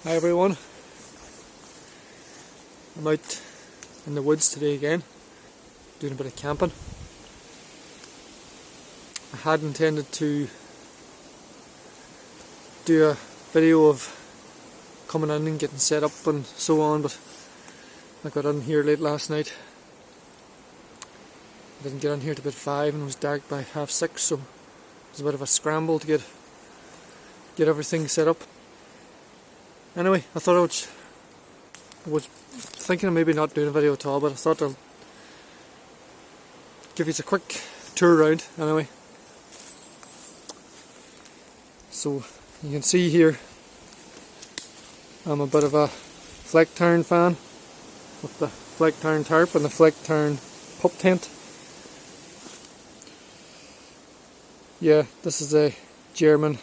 Hi everyone, I'm out in the woods today again, doing a bit of camping. I had intended to do a video of coming in and getting set up and so on, but I got in here late last night. I didn't get in here till about 5 and it was dark by 6:30, so it was a bit of a scramble to get everything set up. Anyway, I thought I was thinking of maybe not doing a video at all, but I thought I'll give you a quick tour around anyway. So you can see here I'm a bit of a flecktarn fan with the flecktarn tarp and the flecktarn pup tent. Yeah, this is a German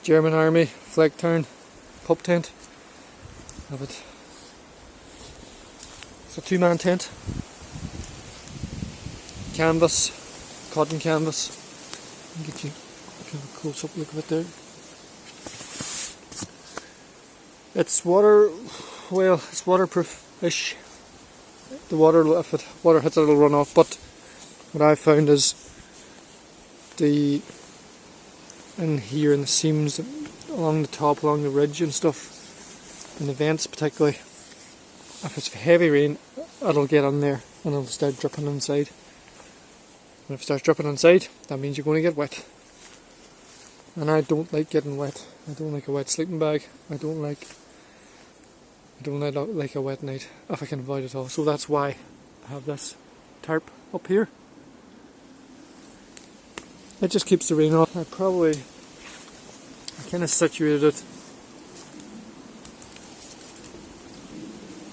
Army flecktarn pup tent. It's a 2-man tent. Canvas, cotton canvas. I'll get you kind of a close up look of it there. It's waterproof-ish. The water, if water hits it, it'll run off. But what I found is in here in the seams along the top, along the ridge and stuff, in the vents particularly, if it's heavy rain, it'll get in there and it'll start dripping inside. And if it starts dripping inside, that means you're going to get wet. And I don't like getting wet. I don't like a wet sleeping bag. I don't like a wet night if I can avoid it all. So that's why I have this tarp up here. It just keeps the rain off. I kind of situated it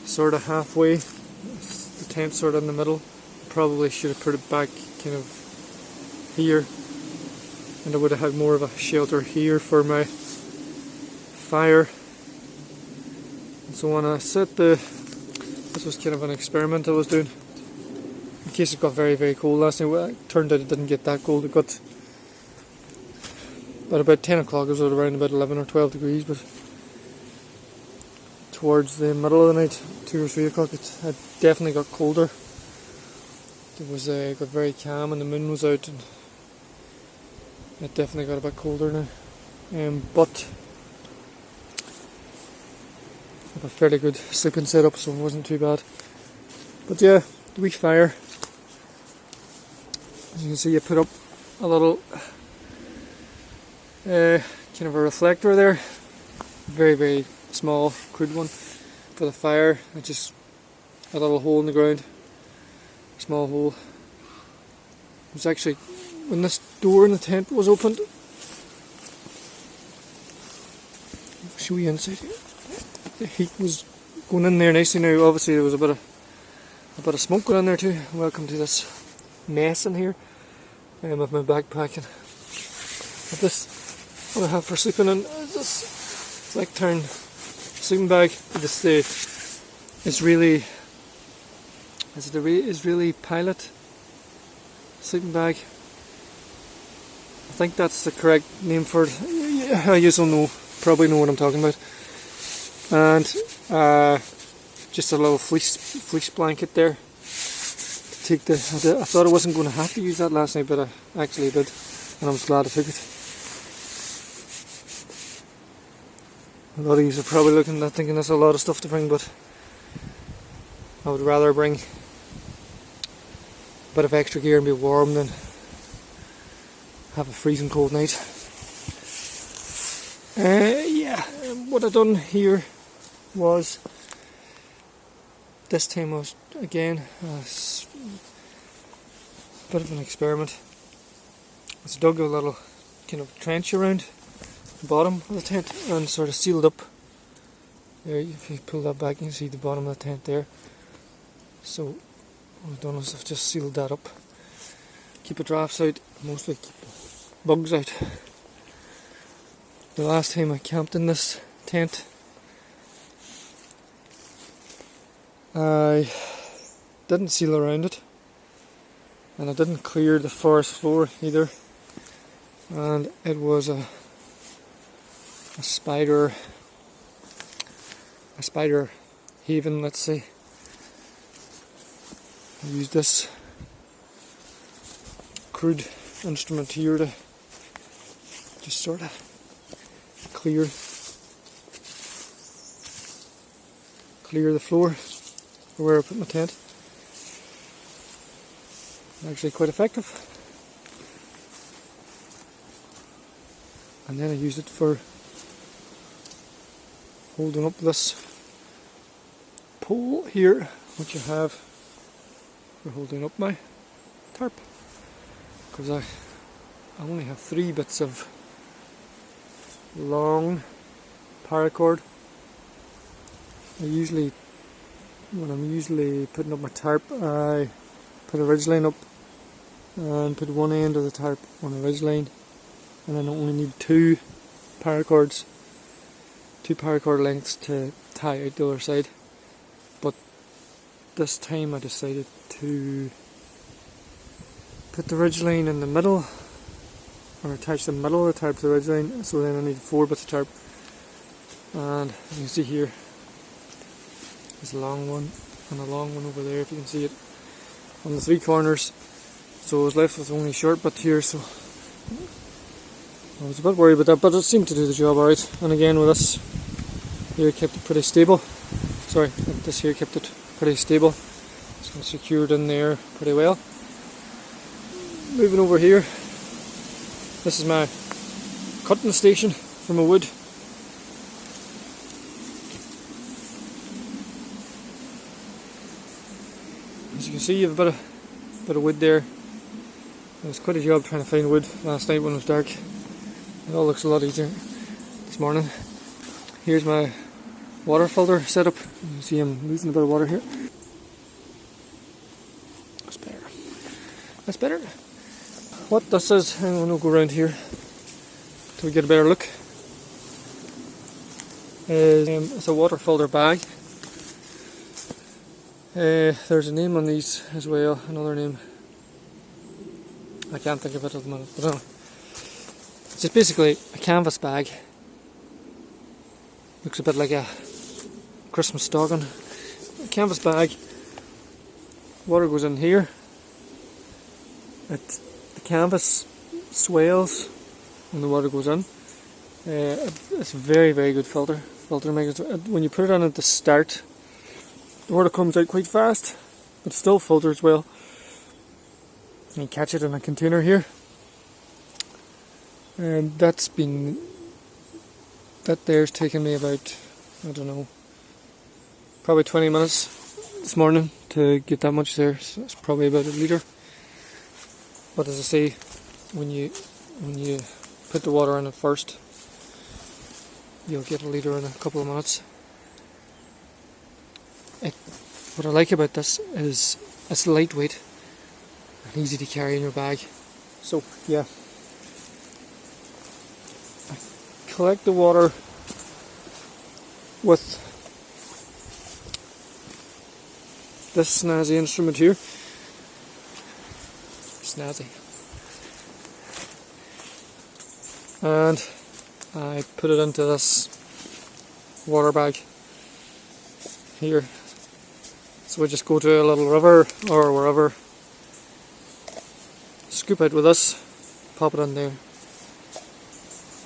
sort of halfway. The tent sort of in the middle. Probably should have put it back kind of here, and I would have had more of a shelter here for my fire. And so when I set this was kind of an experiment I was doing in case it got very, very cold last night. Well, it turned out it didn't get that cold. It got at about 10 o'clock, it was around about 11 or 12 degrees, but towards the middle of the night, 2 or 3 o'clock, it definitely got colder. It was got very calm and the moon was out, and it definitely got a bit colder now. But I have a fairly good sleeping setup, so it wasn't too bad. But yeah, the wee fire. As you can see, I put up a little kind of a reflector there, very, very small, crude one for the fire. It's just a little hole in the ground, a small hole. It was actually, when this door in the tent was opened, I'll show you inside here. The heat was going in there nicely now. Obviously there was a bit of smoke going in there too. Welcome to this mess in here with my backpacking. But this, what I have for sleeping in is this flecktarn sleeping bag. This Israeli pilot sleeping bag. I think that's the correct name for it. I just don't know, probably know what I'm talking about. And just a little fleece blanket there to take the. I thought I wasn't going to have to use that last night, but I actually did, and I was glad I took it. A lot of you are probably looking at that thinking that's a lot of stuff to bring, but I would rather bring a bit of extra gear and be warm than have a freezing cold night. What I done here was, this time was again a bit of an experiment. I dug a little kind of trench around the bottom of the tent and sort of sealed up. There, if you pull that back, you can see the bottom of the tent there. So what I've done is I've just sealed that up. Keep the drafts out, mostly keep the bugs out. The last time I camped in this tent, I didn't seal around it, and I didn't clear the forest floor either, and it was a a spider haven, let's say. I use this crude instrument here to just sort of clear the floor where I put my tent. Actually quite effective. And then I use it for holding up this pole here, which I have for holding up my tarp, because I only have 3 bits of long paracord. When I'm usually putting up my tarp, I put a ridgeline up and put one end of the tarp on a ridgeline, and then I only need 2 paracord lengths to tie out the other side. But this time I decided to put the ridgeline in the middle, or attach the middle of the tarp to the ridgeline, so then I need 4 bits of tarp. And you can see here, there's a long one and a long one over there, if you can see it, on the 3 corners. So I was left with only short bit here, so I was a bit worried about that, but it seemed to do the job alright. And again, with this here, kept it pretty stable. So it's secured in there pretty well. Moving over here, this is my cutting station for my wood. As you can see, you have a bit of wood there. It was quite a job trying to find wood last night when it was dark. It all looks a lot easier this morning. Here's my water filter setup. You can see I'm losing a bit of water here. That's better. What this is, I'm going to go around here till we get a better look. It's a water filter bag. There's a name on these as well, another name. I can't think of it at the moment, but anyway. It's just basically a canvas bag. Looks a bit like a Christmas stocking. A canvas bag. Water goes in here. The canvas swells when the water goes in. It's a very, very good filter. When you put it on at the start, the water comes out quite fast, but still filters well. You catch it in a container here, and that there's taken me about, I don't know, probably 20 minutes this morning to get that much there. So it's probably about 1 litre. But as I say, when you put the water in it first, you'll get 1 litre in a couple of minutes. What I like about this is it's lightweight and easy to carry in your bag. So yeah, I collect the water with this snazzy instrument here. Snazzy. And I put it into this water bag here. So we just go to a little river or wherever, scoop out with this, pop it in there.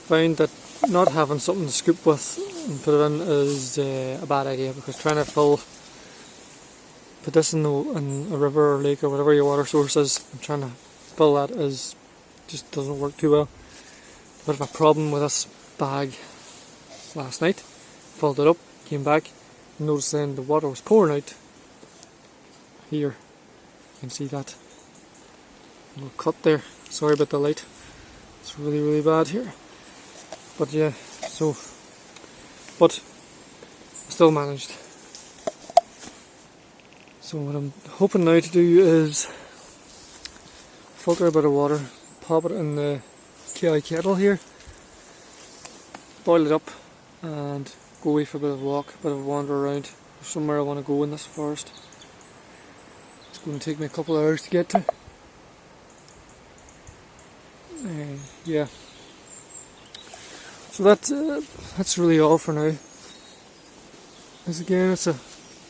Find that not having something to scoop with and put it in is a bad idea, because trying to put this in a river or lake or whatever your water source is, and trying to fill that just doesn't work too well. A bit of a problem with this bag last night. Filled it up, came back, noticed then the water was pouring out. Here, you can see that little cut there. Sorry about the light. It's really, really bad here. But yeah, but I still managed. So what I'm hoping now to do is filter a bit of water, pop it in the kettle here, boil it up, and go away for a bit of a walk, a bit of a wander around. There's somewhere I want to go in this forest. It's going to take me a couple of hours to get to. Yeah. So that's really all for now. As again, it's a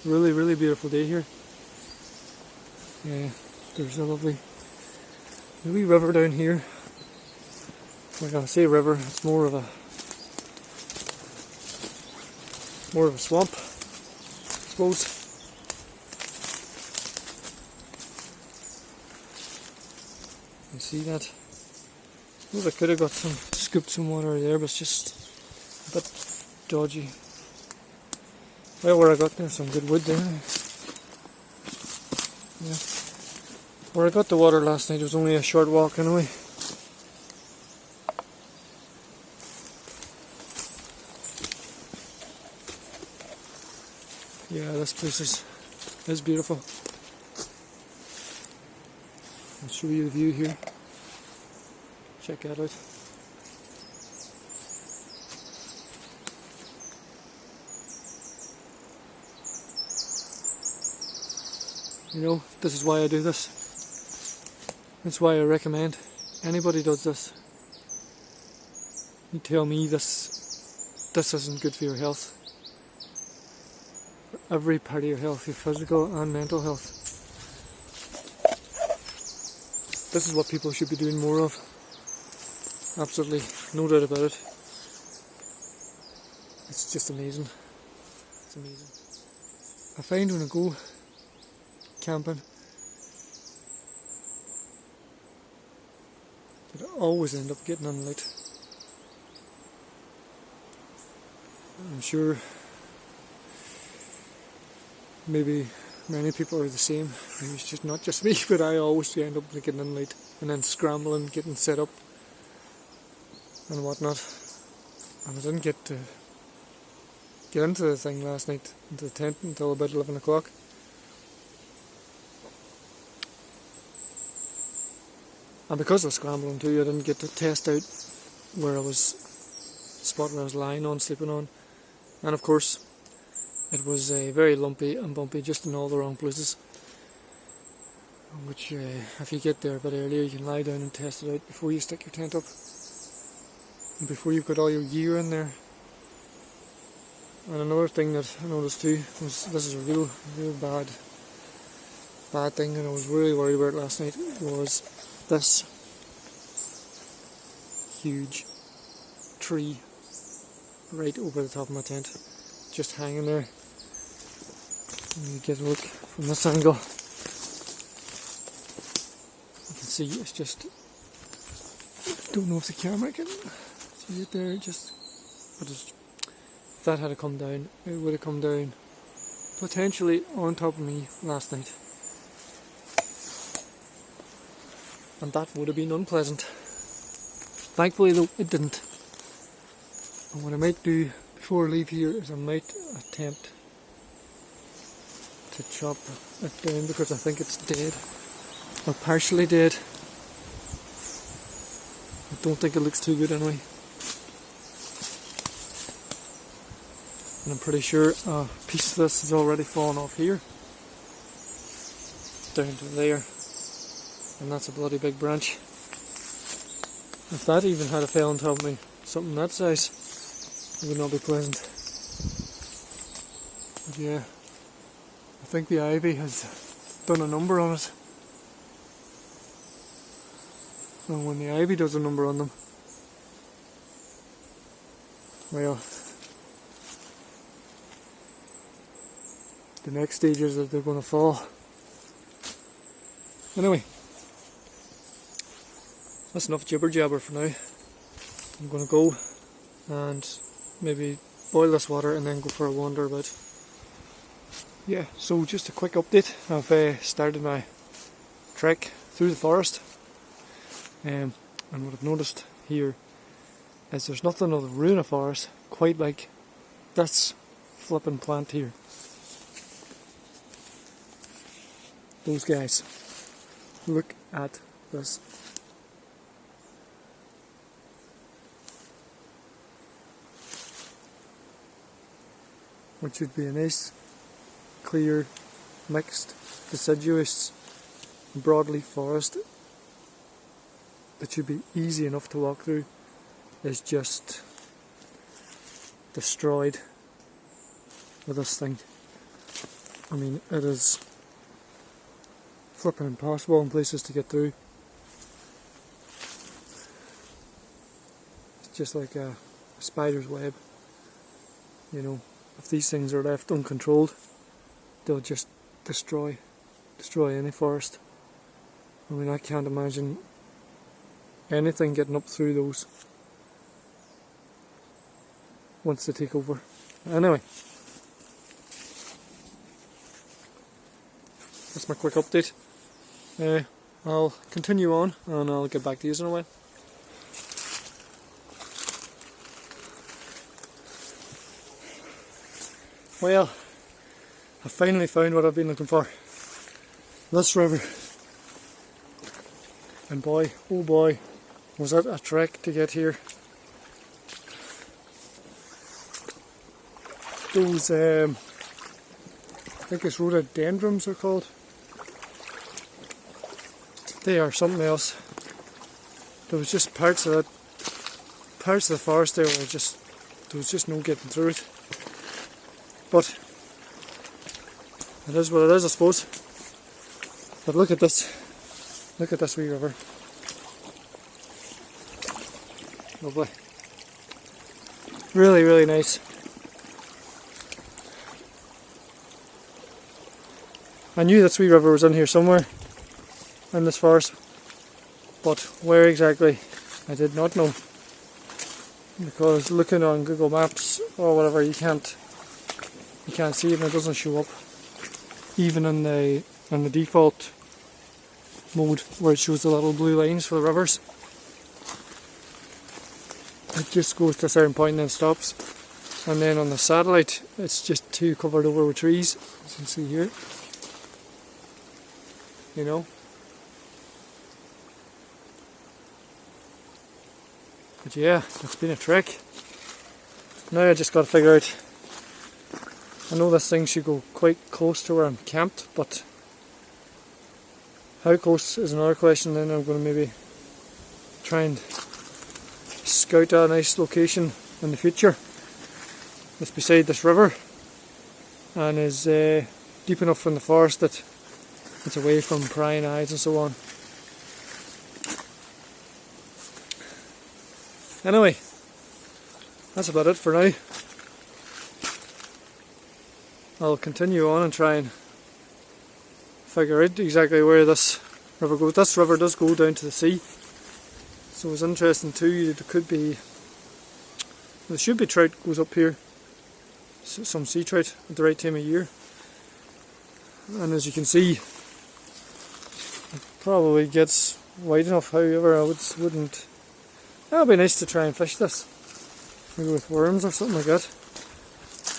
really beautiful day here. Yeah, there's a lovely wee river down here. When I say river, it's more of a swamp, I suppose. You see that? Well, I could have scooped some water there, but it's just a bit dodgy. Well, where I got there's some good wood there. Yeah. Where I got the water last night, it was only a short walk anyway. Yeah, this place is beautiful. I'll show you the view here. Check that out. You know, this is why I do this. That's why I recommend anybody does this. You tell me this isn't good for your health. For every part of your health, your physical and mental health. This is what people should be doing more of. Absolutely, no doubt about it. It's just amazing. It's amazing. I find when I go camping that I always end up getting on late. I'm sure maybe many people are the same. Maybe it's just not just me, but I always end up getting in late and then scrambling, getting set up and whatnot. And I didn't get to get into the thing last night, into the tent, until about 11 o'clock. And because of scrambling too, I didn't get to test out where I was, the spot where I was lying on, sleeping on. And of course, it was very lumpy and bumpy, just in all the wrong places. Which, if you get there a bit earlier, you can lie down and test it out before you stick your tent up. And before you've got all your gear in there. And another thing that I noticed too was, this is a real bad thing, and I was really worried about last night, was this huge tree right over the top of my tent, just hanging there. And you get a look from this angle, you can see it's just, I don't know if the camera can see it there, but if that had come down, it would have come down potentially on top of me last night. And that would have been unpleasant. Thankfully though, it didn't. And what I might do before I leave here is I might attempt to chop it down, because I think it's dead, or partially dead. I don't think it looks too good anyway. And I'm pretty sure a piece of this has already fallen off here, down to there. And that's a bloody big branch. If that even had fell on top of me, something that size, it would not be pleasant. But yeah, I think the ivy has done a number on it. And when the ivy does a number on them, well, the next stage is that they're going to fall. Anyway, that's enough jibber jabber for now. I'm going to go and maybe boil this water and then go for a wander about. Yeah, so just a quick update. I've started my trek through the forest, and what I've noticed here is there's nothing of the ruin of forest quite like this flipping plant here. Those guys. Look at this. What should be a nice, clear, mixed, deciduous, broadleaf forest that should be easy enough to walk through, is just destroyed with this thing. I mean, it is flipping impossible in places to get through. It's just like a spider's web. You know, if these things are left uncontrolled, they'll just destroy any forest. I mean, I can't imagine anything getting up through those once they take over. Anyway, that's my quick update. I'll continue on and I'll get back to you in a while. Well, I finally found what I've been looking for. This river. And boy, oh boy, was that a trek to get here. Those, I think it's rhododendrons they're called. They are something else. There was just parts of the forest there where there was just no getting through it. But it is what it is, I suppose. But look at this wee river. Lovely. Really, really nice. I knew this wee river was in here somewhere in this forest, but where exactly I did not know, because looking on Google Maps or whatever, you can't see it and it doesn't show up, even in the default mode where it shows the little blue lines for the rivers. It just goes to a certain point and then stops, and then on the satellite it's just too covered over with trees, as you can see here. You know, but yeah, it's been a trek. Now I just got to figure out, I know this thing should go quite close to where I'm camped, but how close is another question. Then I'm going to maybe try and scout a nice location in the future that's beside this river and is deep enough in the forest that it's away from prying eyes and so on. Anyway, that's about it for now. I'll continue on and try and figure out exactly where this river goes. This river does go down to the sea, so it's interesting too. There should be trout goes up here, some sea trout at the right time of year, and as you can see, it probably gets wide enough. However, wouldn't. That would be nice to try and fish this, maybe with worms or something like that.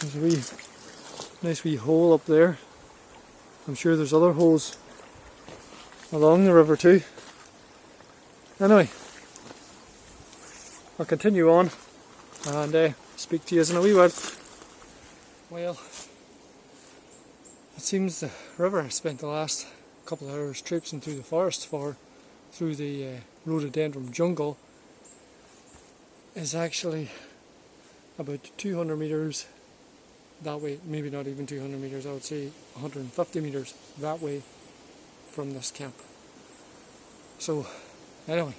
There's a nice wee hole up there. I'm sure there's other holes along the river too. Anyway, I'll continue on and speak to you in a wee while. Well, it seems the river I spent the last couple of hours traipsing through the forest through the rhododendron jungle is actually about 200 metres that way, maybe not even 200 metres, I would say 150 metres that way from this camp. So anyway,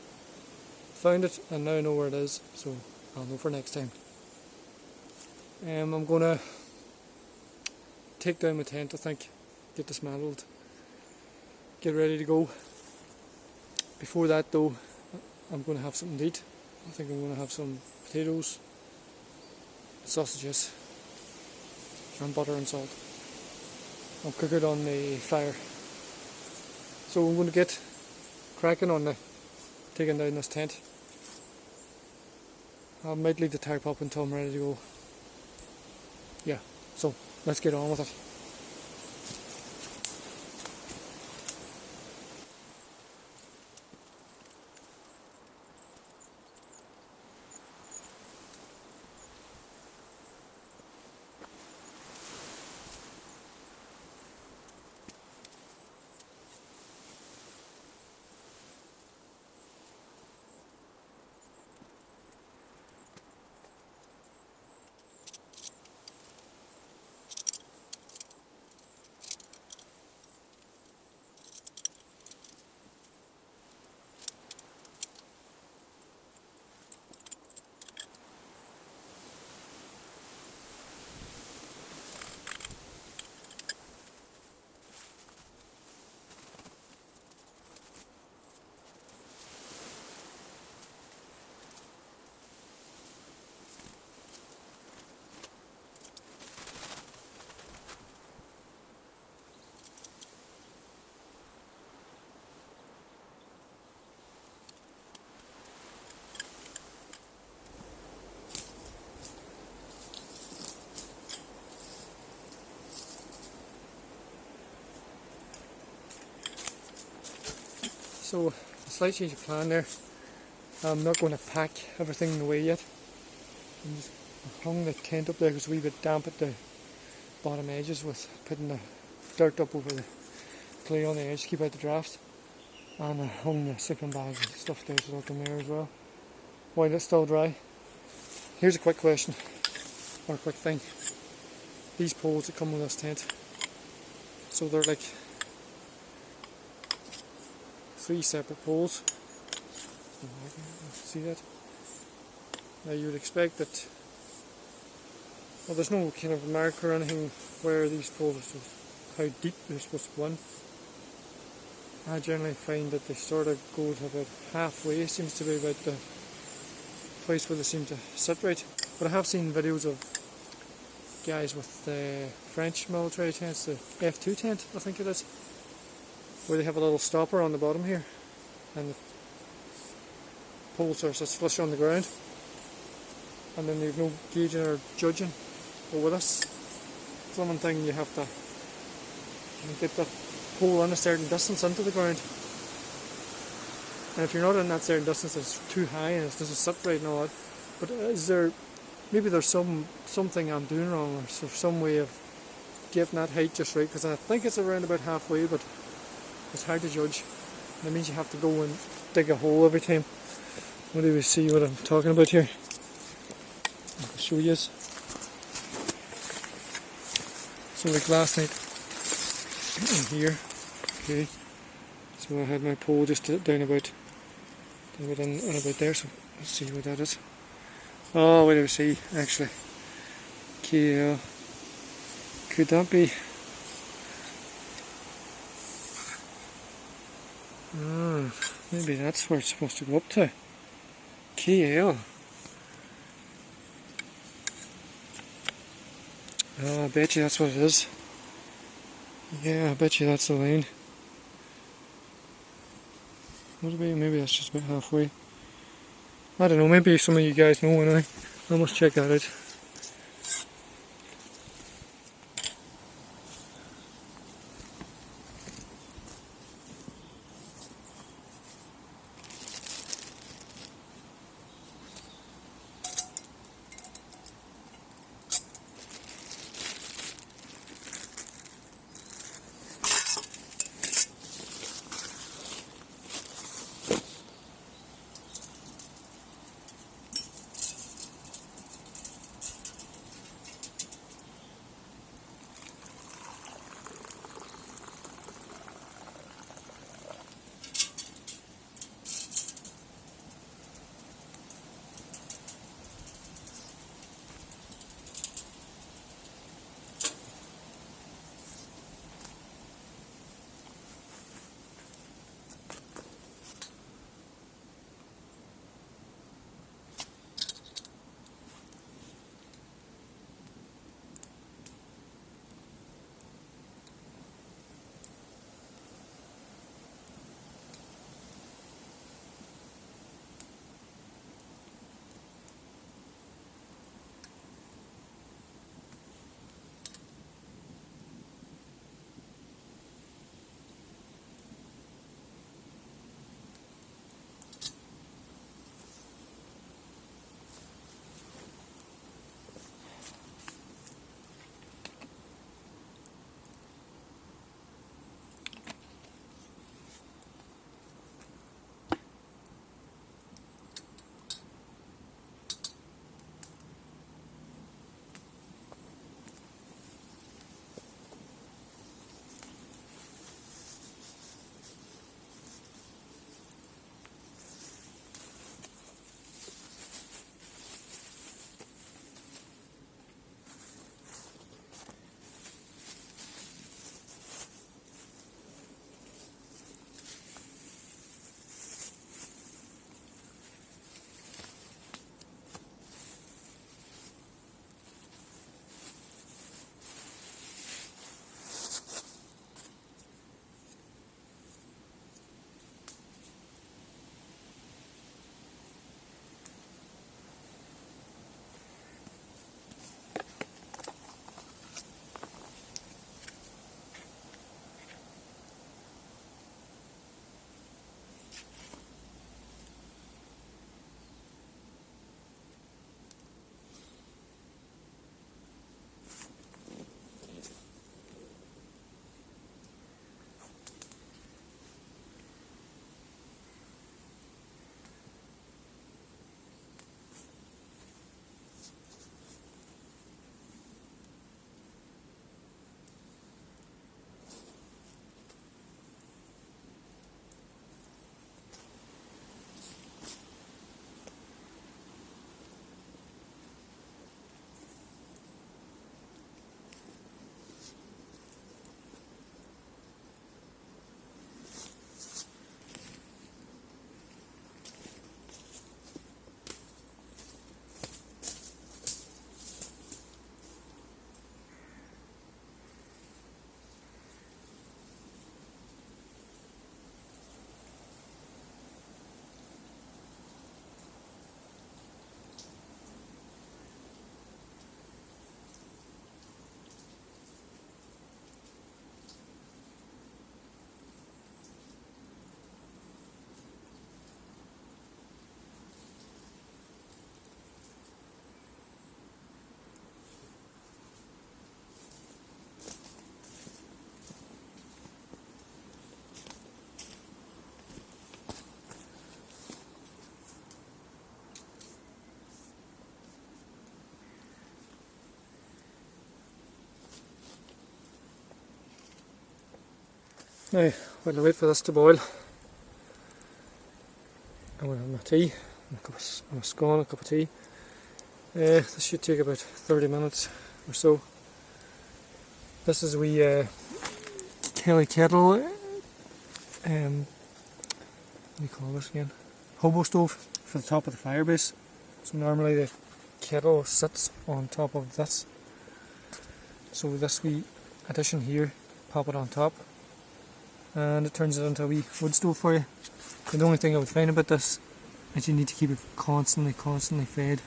found it and now I know where it is, so I'll know for next time. I'm going to take down my tent, I think, get dismantled, get ready to go. Before that though, I'm going to have something to eat. I think I'm going to have some potatoes, sausages and butter and salt. I'll cook it on the fire. So I'm going to get cracking on taking down this tent. I might leave the tarp up until I'm ready to go. Yeah, so let's get on with it. So a slight change of plan there. I'm not going to pack everything away yet. I'm just hung the tent up there because it's a wee bit damp at the bottom edges with putting the dirt up over the clay on the edge to keep out the drafts. And I hung the sleeping bags and stuff there so up in there as well, while it's still dry. Here's a quick question, or a quick thing. These poles that come with this tent, so they're like 3 separate poles. See that? Now you would expect that, well, there's no kind of mark or anything where these poles are supposed, how deep they're supposed to go in. I generally find that they sort of go to about halfway, seems to be about the place where they seem to sit right. But I have seen videos of guys with the French military tents, the F2 tent I think it is, where they have a little stopper on the bottom here and the poles are just flush on the ground, and then they've no gauging or judging. But with this flimming thing you have to get that pole in a certain distance into the ground, and if you're not in that certain distance it's too high and it doesn't sit right and all that. But is there, maybe there's something I'm doing wrong, or some way of getting that height just right, because I think it's around about halfway, but it's hard to judge. That means you have to go and dig a hole every time. What do we see what I'm talking about here? I'll show you. So like last night here, okay, so I had my pole just down about in about there, so let's see what that is. Oh, what do we see actually? Okay, could that be? Maybe that's where it's supposed to go up to. KL. Oh, I bet you that's what it is. Yeah, I bet you that's the line. What about, maybe that's just about halfway. I don't know, maybe some of you guys know anyway. I must check that out. Now, while I wait for this to boil, I'm going to have my tea, a scone, a cup of tea. This should take about 30 minutes or so. This is a wee kettle, what do you call this again? Hobo stove for the top of the fire base. So normally the kettle sits on top of this. So this wee addition here, pop it on top, and it turns it into a wee wood stove for you. The only thing I would find about this is you need to keep it constantly fed.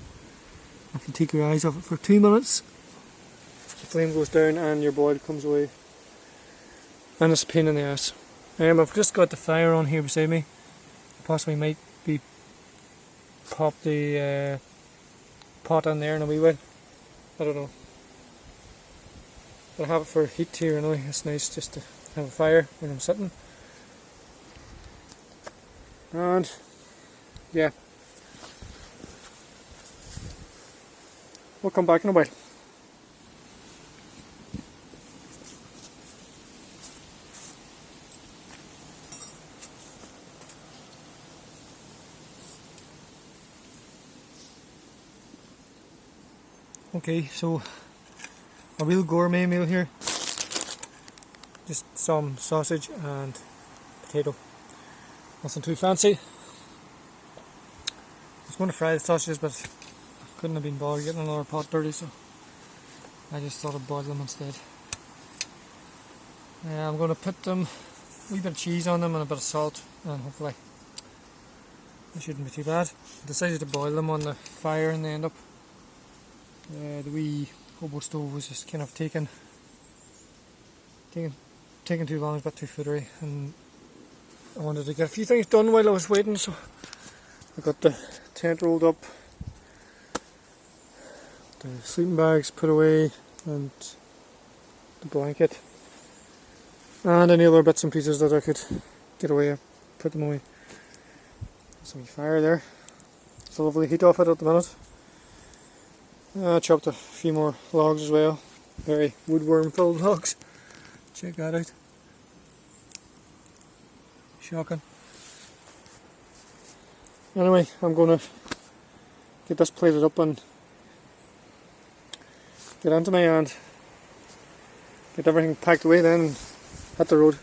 If you take your eyes off it for 2 minutes, the flame goes down and your boil comes away. And it's a pain in the ass. I've just got the fire on here beside me. Possibly might be pop the pot on there in a wee while. I don't know. But I have it for heat here anyway. It's nice just to have a fire when I'm sitting. And yeah, we'll come back in a while. Okay, so a real gourmet meal here. Just some sausage and potato. Nothing too fancy. I was going to fry the sausages, but I couldn't have been bothered getting another pot dirty, so I just thought I'd boil them instead. I'm going to put them, a wee bit of cheese on them and a bit of salt, and hopefully it shouldn't be too bad. I decided to boil them on the fire and they end up. The wee hobo stove was just kind of taking too long, it's a bit too footery, and I wanted to get a few things done while I was waiting, so I got the tent rolled up, the sleeping bags put away, and the blanket, and any other bits and pieces that I could get away, I put them away. There's a wee fire there. It's a lovely heat off it at the minute. I chopped a few more logs as well, very woodworm filled logs. Check that out. Shocking. Anyway, I'm going to get this plated up and get onto my hand, get everything packed away then and hit the road.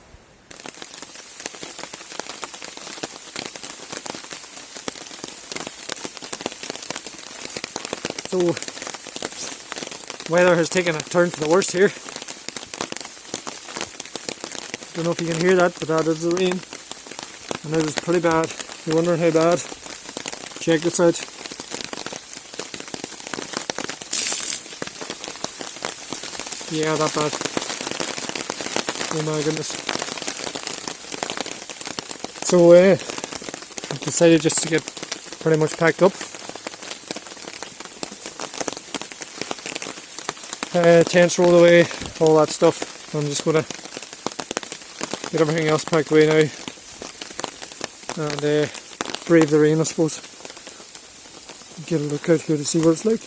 So, weather has taken a turn for the worst here. Don't know if you can hear that, but that is the rain. And it is pretty bad. If you're wondering how bad, check this out. Yeah, that bad. Oh my goodness. So I've decided just to get pretty much packed up. Tents rolled away, all that stuff. I'm just going to get everything else packed away now and brave the rain, I suppose. Get a look out here to see what it's like.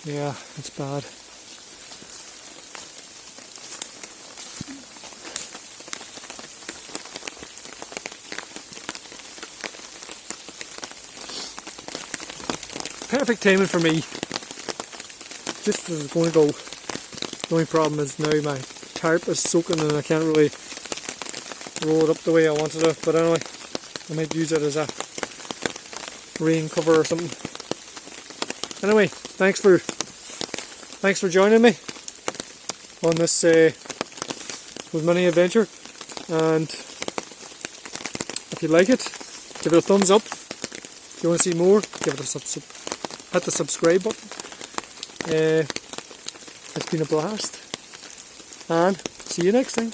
Yeah, it's bad. Perfect timing for me. Just as it's going to go. The only problem is now my tarp is soaking and I can't really roll it up the way I wanted to. But anyway, I might use it as a rain cover or something. Anyway, thanks for joining me on this with mini adventure. And if you like it, give it a thumbs up. If you want to see more, give it a hit the subscribe button. It's been a blast, and see you next time.